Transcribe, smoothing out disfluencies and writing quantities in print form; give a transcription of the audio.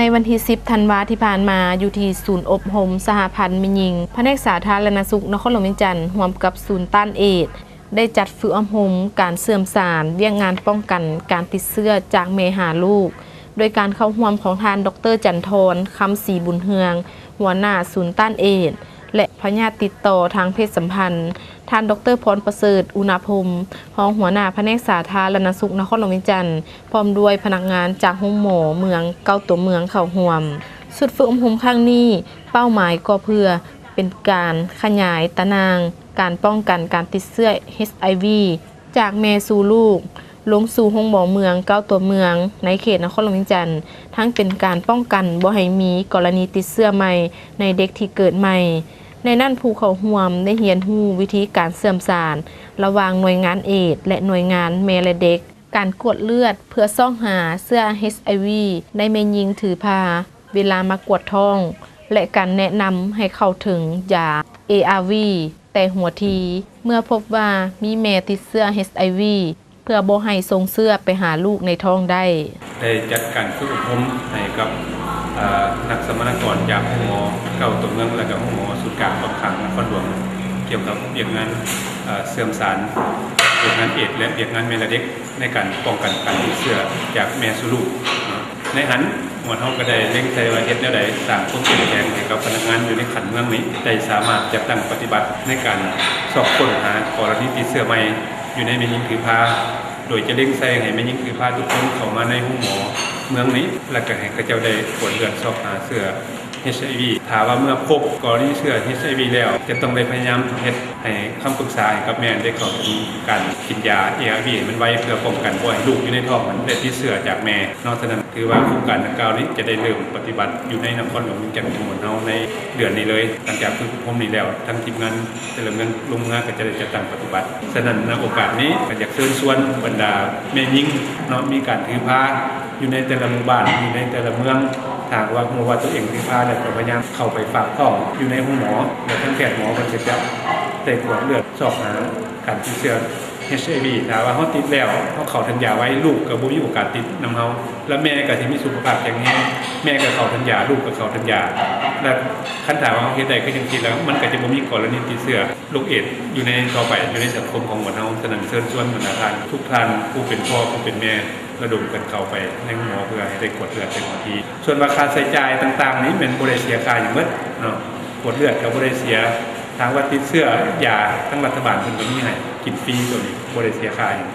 ในวันที่ 10 ธันวาคมที่ผ่านมาอยู่ที่ศูนย์อบรมสหพันธ์มิญิงแผนกสาธารณสุขนครหลวงเวียงจันทร์ร่วมกับศูนย์ต้านเอดส์ได้จัดฝึกอบรมการเสื่อมสารเวียงงานป้องกันการติดเชื้อจากแม่หาลูกโดยการเข้าร่วมของท่านดร.จันทรคำศรีบุญเฮืองหัวหน้าศูนย์ต้านเอดส์และพยาธิติดต่อทางเพศสัมพันธ์ท่านดร.พรประเสริฐอุณาพรมรองหัวหน้าแผนกสาธารณสุขนครหลวงเวียงจันทร์พร้อมด้วยพนักงานจากโรงหมอเมืองเก้าตัวเมืองเข้าร่วมสุดฝึกอบรมครั้งนี้เป้าหมายก็เพื่อเป็นการขยายตารางการป้องกันการติดเชื้อ HIV จากแม่สู่ลูกลงสู่โรงหมอเมืองเก้าตัวเมืองในเขตนครหลวงเวียงจันทร์ทั้งเป็นการป้องกันบ่ให้มีกรณีติดเชื้อใหม่ในเด็กที่เกิดใหม่ในนั่นผู้เข้าร่วมได้เรียนรู้วิธีการเสื่อมสารระหว่างหน่วยงานเอดส์และหน่วยงานแม่และเด็กการกวดเลือดเพื่อซ่องหาเชื้อ HIV ในแม่หญิงถือพาเวลามากวดท้องและการแนะนำให้เข้าถึงยา ARV แต่หัวทีเมื่อพบว่ามีแม่ติดเชื้อ HIV เพื่อบ่ให้ส่งเชื้อไปหาลูกในท้องได้จัดการฝึกอบรมให้กับนักสมณกรจากโรงหมอเก้าตัวเมืองและก็โรงหมอศูนย์กลางของขังนครหลวงเกี่ยวกับเรื่องงานเสื่อมสารเรื่องงานเอดส์และเรื่องงานแม่และเด็กในการป้องกันการติดเชื้อจากแม่สู่ลูกในหันหมอเฮาก็ได้เร่งใจว่าเฮ็ดแนวใดสร้างความเข้มแข็งให้กับพนักงานอยู่ในขันเมืองนี้ได้สามารถจัดตั้งปฏิบัติในการสอบค้นหากรณีติดเชื้อใหม่อยู่ในแม่หญิงถือพาโดยจะเร่งใส่ให้แม่หญิงถือพาทุกคนเข้ามาในห้องหมอเมืองนี้และก็ให้เขาเจ้าได้ตรวจเลือดสอบหาเชื้อ HIV ถ้าว่าเมื่อพบกรณีเชื้อ HIV แล้วจะต้องได้พยายามเฮ็ดให้คำปรึกษาให้กับแม่ได้เข้าถึงการกินยา ARV มันไว้เพื่อป้องกันบ่ให้ลูกอยู่ในท้องมันได้ติดเชื้อจากแม่นอกจากนั้นถือว่าโครงการดังกล่าวนี้จะได้เริ่มปฏิบัติอยู่ในนครหลวงเวียงจันทร์ของเราในเดือนนี้เลยหลังจากฝึกอบรมนี้แล้วทั้งทีมงานแต่ละเมืองลงงานก็จะได้จัดตั้งปฏิบัติฉะนั้นณโอกาสนี้ก็อยากเชิญชวนบรรดาแม่หญิงเนาะมีการถือพาอยู่ในแต่ละหมู่บ้านอยู่ในแต่ละเมืองถามว่าหัวว่าตัวเองถือพาแล้วก็พยายามเข้าไปฝากท้องอยู่ในห้องหมอแล้วทั้งแพทย์หมอมันจะได้ตรวจเลือดสอบหาการติดเชื้อ HIV ถ้าว่าเฮาติดแล้วเฮาเข้าทันยาไว้ลูกก็บ่มีโอกาสติดนำเฮาแล้วแม่ก็สิมีสุขภาพแข็งแรงแม่ก็เข้าทันยาลูกก็เข้าทันยาและคันถามว่าเฮาเฮ็ดได้ก็จังซี่แล้วมันก็จะบ่มีกรณีติดเชื้อโรคเอดส์อยู่ในต่อไปอยู่ในสังคมของหมู่เฮาฉะนั้นเชิญชวนบรรดาท่านทุกท่านผู้เป็นพ่อผู้เป็นแม่ระดมกันเข้าไปในหมอเพื่อให้ได้กดเลือดเต็มที่ส่วนราคาใช้จ่ายต่างๆนี้เป็นบ่ได้เสียค่าหยังหมดเนาะกดเลือดก็บ่ได้เสียทางว่าติดเชื้อยาทั้งรัฐบาลเพิ่นก็มีให้กินฟรีตัวนี้บ่ได้เสียค่าหยัง